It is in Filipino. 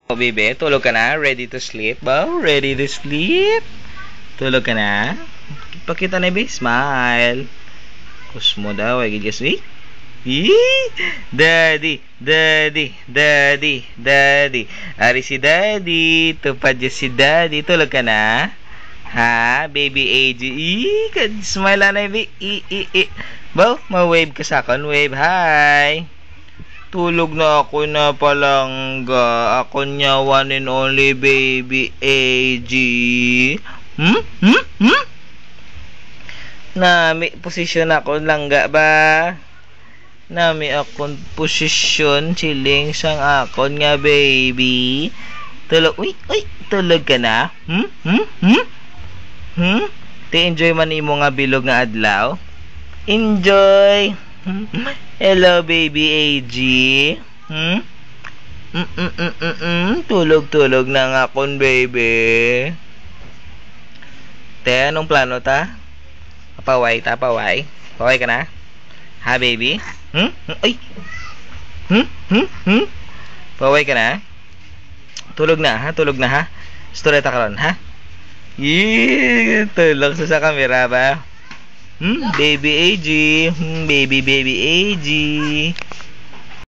Oh, baby, tulog ka na? Ready to sleep? Ba? Ready to sleep? Tulog ka na? Pakita na, baby. Smile. Kusmo daw. I just wait. Daddy, daddy, daddy, daddy. Ari si daddy. Tupad dyan si daddy. Tulog ka na? Ha? Baby AJ. Smile na, baby. Ba? Ma-wave ka sa akin. Wave. Hi. Tulog na ako na palangga. Ako niya one and only baby AG. Nami posisyon ako langga ba? Nami akong posisyon siling sang akon nga baby. Tulog. Uy, tulog ka na? Ti-enjoy man imo nga bilog nga adlaw? Enjoy. Hello, baby AG. Tulog-tulog na nga kon, baby. Te, anong plano ta? Paway ta, paway. Paway ka na? Ha, baby? Ay! Paway ka na? Tulog na, ha? Tulog na, ha? Storeta ka ron, ha? Tulog sa kamera ba? Baby AG. Baby AG.